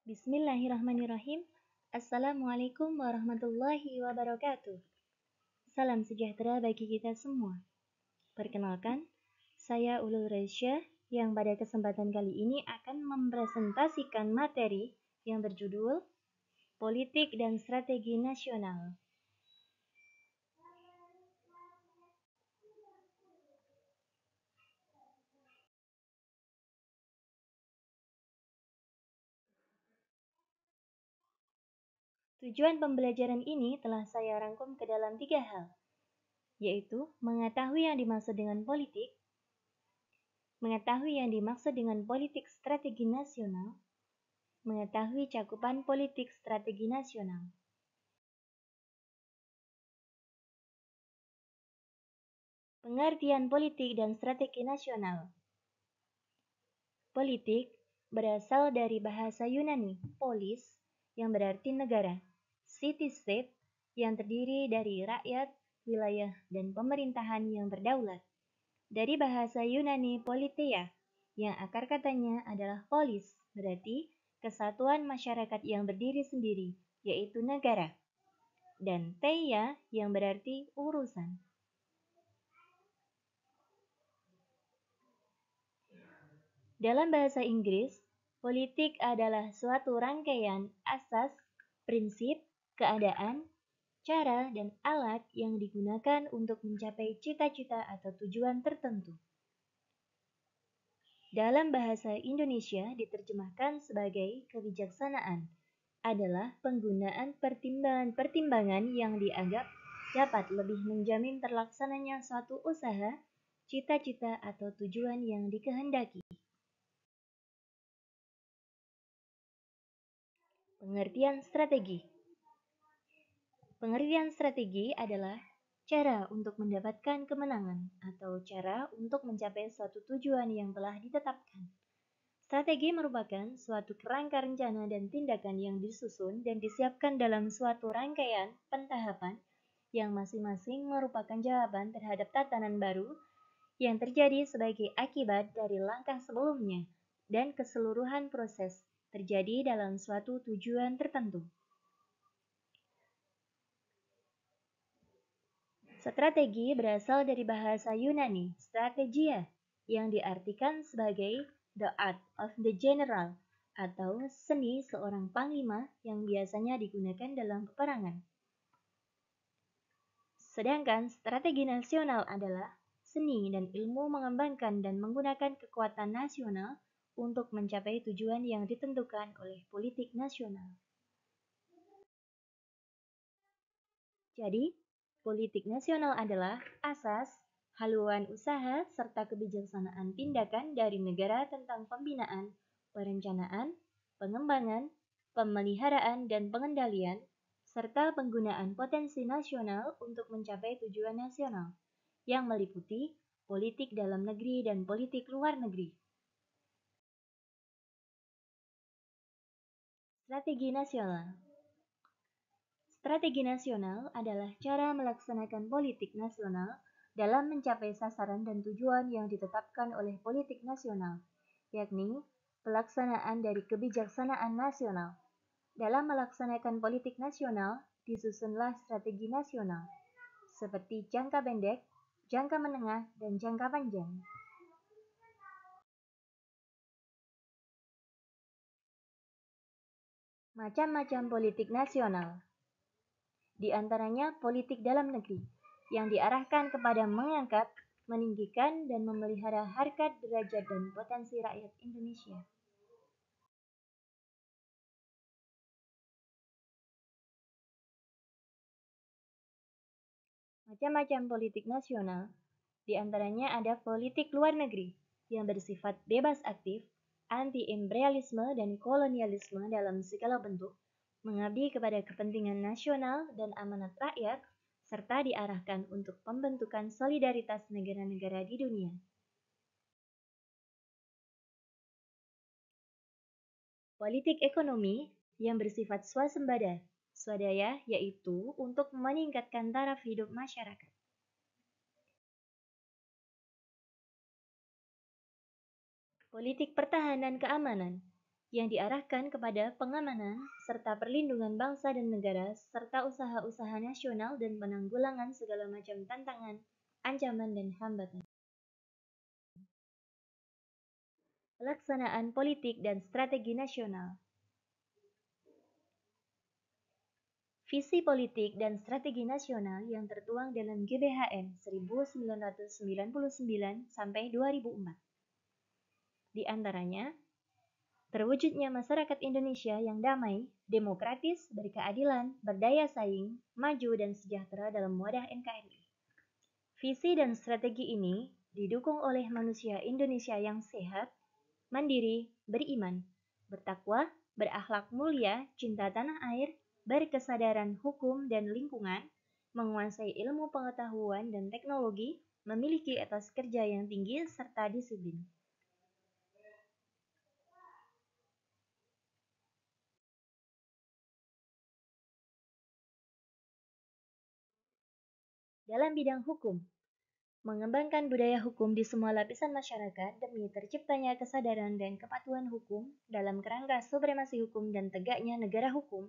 Bismillahirrahmanirrahim. Assalamualaikum warahmatullahi wabarakatuh. Salam sejahtera bagi kita semua. Perkenalkan, saya Ulul Resya yang pada kesempatan kali ini akan mempresentasikan materi yang berjudul Politik dan Strategi Nasional. Tujuan pembelajaran ini telah saya rangkum ke dalam 3 hal, yaitu mengetahui yang dimaksud dengan politik, mengetahui yang dimaksud dengan politik strategi nasional, mengetahui cakupan politik strategi nasional. Pengertian politik dan strategi nasional. Politik berasal dari bahasa Yunani, polis, yang berarti negara, city-state, yang terdiri dari rakyat, wilayah, dan pemerintahan yang berdaulat. Dari bahasa Yunani politeia, yang akar katanya adalah polis, berarti kesatuan masyarakat yang berdiri sendiri, yaitu negara. Dan teia yang berarti urusan. Dalam bahasa Inggris, politik adalah suatu rangkaian asas, prinsip, keadaan, cara, dan alat yang digunakan untuk mencapai cita-cita atau tujuan tertentu. Dalam bahasa Indonesia diterjemahkan sebagai kebijaksanaan, adalah penggunaan pertimbangan-pertimbangan yang dianggap dapat lebih menjamin terlaksananya suatu usaha, cita-cita, atau tujuan yang dikehendaki. Pengertian strategi. Pengertian strategi adalah cara untuk mendapatkan kemenangan atau cara untuk mencapai suatu tujuan yang telah ditetapkan. Strategi merupakan suatu kerangka rencana dan tindakan yang disusun dan disiapkan dalam suatu rangkaian pentahapan yang masing-masing merupakan jawaban terhadap tatanan baru yang terjadi sebagai akibat dari langkah sebelumnya dan keseluruhan proses terjadi dalam suatu tujuan tertentu. Strategi berasal dari bahasa Yunani, strategia, yang diartikan sebagai the art of the general, atau seni seorang panglima yang biasanya digunakan dalam peperangan. Sedangkan strategi nasional adalah seni dan ilmu mengembangkan dan menggunakan kekuatan nasional untuk mencapai tujuan yang ditentukan oleh politik nasional. Jadi, politik nasional adalah asas, haluan usaha, serta kebijaksanaan tindakan dari negara tentang pembinaan, perencanaan, pengembangan, pemeliharaan, dan pengendalian, serta penggunaan potensi nasional untuk mencapai tujuan nasional, yang meliputi politik dalam negeri dan politik luar negeri. Strategi nasional. Strategi nasional adalah cara melaksanakan politik nasional dalam mencapai sasaran dan tujuan yang ditetapkan oleh politik nasional, yakni pelaksanaan dari kebijaksanaan nasional. Dalam melaksanakan politik nasional, disusunlah strategi nasional, seperti jangka pendek, jangka menengah, dan jangka panjang. Macam-macam politik nasional. Di antaranya politik dalam negeri, yang diarahkan kepada mengangkat, meninggikan, dan memelihara harkat, derajat, dan potensi rakyat Indonesia. Macam-macam politik nasional, di antaranya ada politik luar negeri, yang bersifat bebas aktif, anti-imperialisme dan kolonialisme dalam segala bentuk, mengabdi kepada kepentingan nasional dan amanat rakyat, serta diarahkan untuk pembentukan solidaritas negara-negara di dunia. Politik ekonomi yang bersifat swasembada, swadaya yaitu untuk meningkatkan taraf hidup masyarakat. Politik pertahanan keamanan yang diarahkan kepada pengamanan serta perlindungan bangsa dan negara serta usaha-usaha nasional dan penanggulangan segala macam tantangan, ancaman, dan hambatan. Pelaksanaan politik dan strategi nasional. Visi politik dan strategi nasional yang tertuang dalam GBHN 1999 sampai 2004. Di antaranya, terwujudnya masyarakat Indonesia yang damai, demokratis, berkeadilan, berdaya saing, maju, dan sejahtera dalam wadah NKRI. Visi dan strategi ini didukung oleh manusia Indonesia yang sehat, mandiri, beriman, bertakwa, berakhlak mulia, cinta tanah air, berkesadaran hukum dan lingkungan, menguasai ilmu pengetahuan dan teknologi, memiliki etos kerja yang tinggi, serta disiplin. Dalam bidang hukum, mengembangkan budaya hukum di semua lapisan masyarakat demi terciptanya kesadaran dan kepatuhan hukum dalam kerangka supremasi hukum dan tegaknya negara hukum,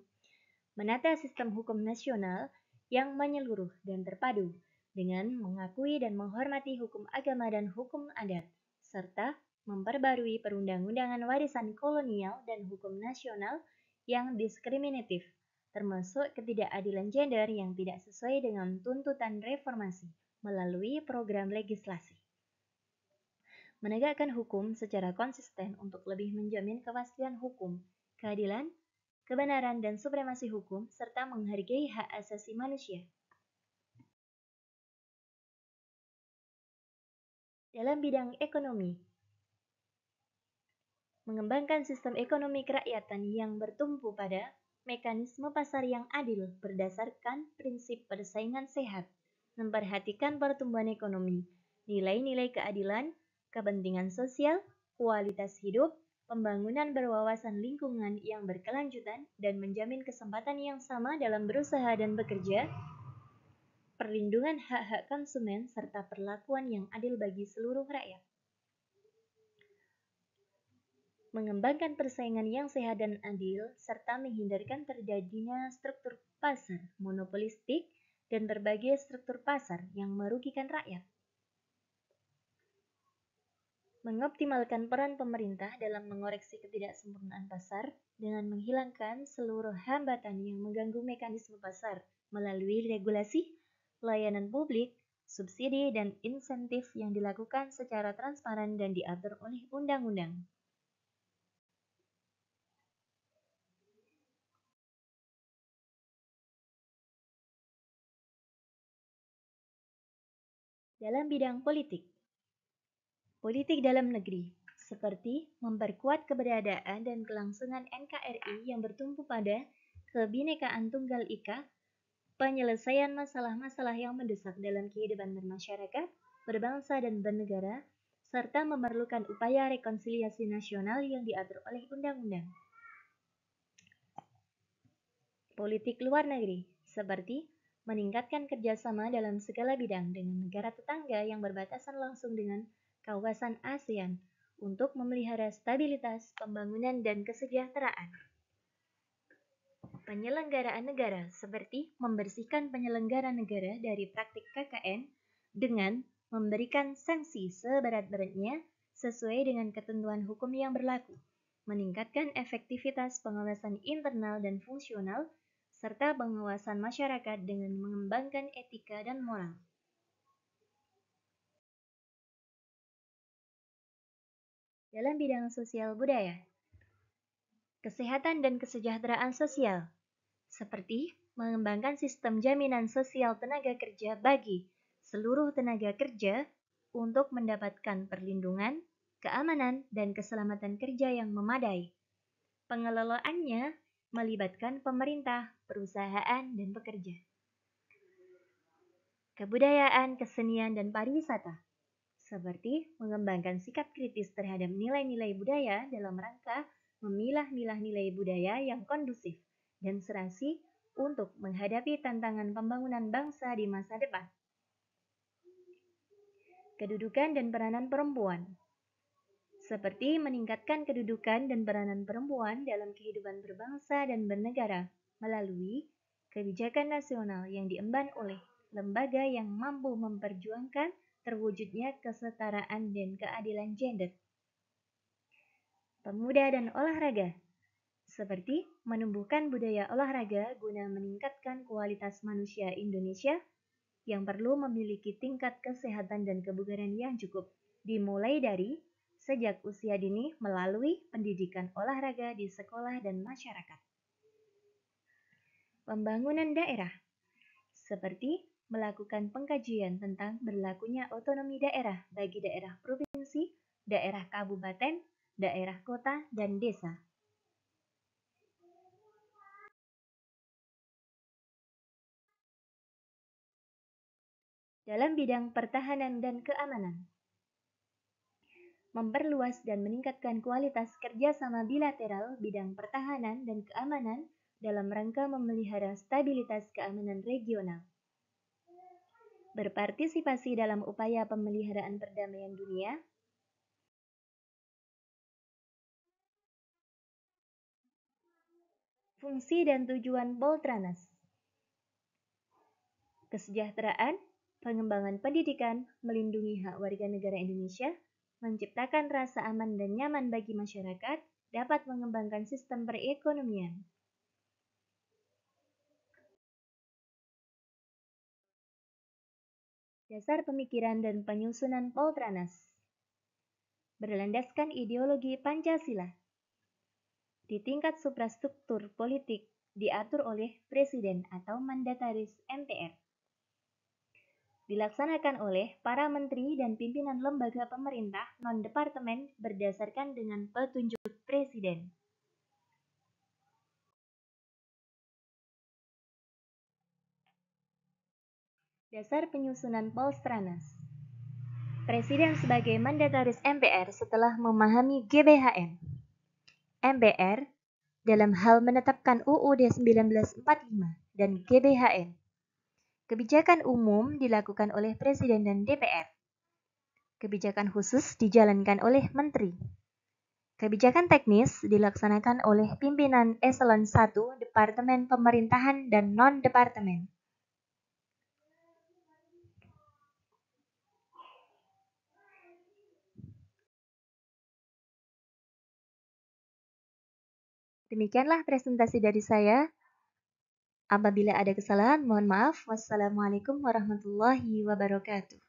menata sistem hukum nasional yang menyeluruh dan terpadu dengan mengakui dan menghormati hukum agama dan hukum adat, serta memperbarui perundang-undangan warisan kolonial dan hukum nasional yang diskriminatif, termasuk ketidakadilan gender yang tidak sesuai dengan tuntutan reformasi melalui program legislasi. Menegakkan hukum secara konsisten untuk lebih menjamin kepastian hukum, keadilan, kebenaran dan supremasi hukum, serta menghargai hak asasi manusia. Dalam bidang ekonomi, mengembangkan sistem ekonomi kerakyatan yang bertumpu pada mekanisme pasar yang adil berdasarkan prinsip persaingan sehat, memperhatikan pertumbuhan ekonomi, nilai-nilai keadilan, kepentingan sosial, kualitas hidup, pembangunan berwawasan lingkungan yang berkelanjutan, dan menjamin kesempatan yang sama dalam berusaha dan bekerja, perlindungan hak-hak konsumen, serta perlakuan yang adil bagi seluruh rakyat. Mengembangkan persaingan yang sehat dan adil, serta menghindarkan terjadinya struktur pasar monopolistik dan berbagai struktur pasar yang merugikan rakyat. Mengoptimalkan peran pemerintah dalam mengoreksi ketidaksempurnaan pasar dengan menghilangkan seluruh hambatan yang mengganggu mekanisme pasar melalui regulasi, layanan publik, subsidi, dan insentif yang dilakukan secara transparan dan diatur oleh undang-undang. Dalam bidang politik, politik dalam negeri, seperti memperkuat keberadaan dan kelangsungan NKRI yang bertumpu pada kebinekaan Tunggal Ika, penyelesaian masalah-masalah yang mendesak dalam kehidupan bermasyarakat, berbangsa dan bernegara, serta memerlukan upaya rekonsiliasi nasional yang diatur oleh undang-undang. Politik luar negeri, seperti meningkatkan kerjasama dalam segala bidang dengan negara tetangga yang berbatasan langsung dengan kawasan ASEAN untuk memelihara stabilitas, pembangunan, dan kesejahteraan. Penyelenggaraan negara, seperti membersihkan penyelenggara negara dari praktik KKN dengan memberikan sanksi seberat-beratnya sesuai dengan ketentuan hukum yang berlaku, meningkatkan efektivitas pengawasan internal dan fungsional, serta pengawasan masyarakat dengan mengembangkan etika dan moral. Dalam bidang sosial budaya, kesehatan dan kesejahteraan sosial, seperti mengembangkan sistem jaminan sosial tenaga kerja bagi seluruh tenaga kerja untuk mendapatkan perlindungan, keamanan, dan keselamatan kerja yang memadai. Pengelolaannya melibatkan pemerintah, perusahaan, dan pekerja. Kebudayaan, kesenian, dan pariwisata, seperti mengembangkan sikap kritis terhadap nilai-nilai budaya dalam rangka memilah-milah nilai budaya yang kondusif dan serasi untuk menghadapi tantangan pembangunan bangsa di masa depan. Kedudukan dan peranan perempuan, seperti meningkatkan kedudukan dan peranan perempuan dalam kehidupan berbangsa dan bernegara melalui kebijakan nasional yang diemban oleh lembaga yang mampu memperjuangkan terwujudnya kesetaraan dan keadilan gender. Pemuda dan olahraga, seperti menumbuhkan budaya olahraga guna meningkatkan kualitas manusia Indonesia yang perlu memiliki tingkat kesehatan dan kebugaran yang cukup, dimulai dari sejak usia dini melalui pendidikan olahraga di sekolah dan masyarakat. Pembangunan daerah, seperti melakukan pengkajian tentang berlakunya otonomi daerah bagi daerah provinsi, daerah kabupaten, daerah kota, dan desa. Dalam bidang pertahanan dan keamanan, memperluas dan meningkatkan kualitas kerjasama bilateral bidang pertahanan dan keamanan dalam rangka memelihara stabilitas keamanan regional. Berpartisipasi dalam upaya pemeliharaan perdamaian dunia. Fungsi dan tujuan Boltranas. Kesejahteraan, pengembangan pendidikan, melindungi hak warga negara Indonesia, menciptakan rasa aman dan nyaman bagi masyarakat, dapat mengembangkan sistem perekonomian. Dasar pemikiran dan penyusunan Boltranas. Berlandaskan ideologi Pancasila. Di tingkat suprastruktur politik diatur oleh Presiden atau Mandataris MPR. Dilaksanakan oleh para menteri dan pimpinan lembaga pemerintah non-departemen berdasarkan dengan petunjuk Presiden. Dasar penyusunan Polstranas. Presiden sebagai mandataris MPR setelah memahami GBHN. MPR dalam hal menetapkan UUD 1945 dan GBHN. Kebijakan umum dilakukan oleh Presiden dan DPR. Kebijakan khusus dijalankan oleh Menteri. Kebijakan teknis dilaksanakan oleh pimpinan Eselon 1, Departemen Pemerintahan dan Non-Departemen. Demikianlah presentasi dari saya. Apabila ada kesalahan, mohon maaf. Wassalamualaikum warahmatullahi wabarakatuh.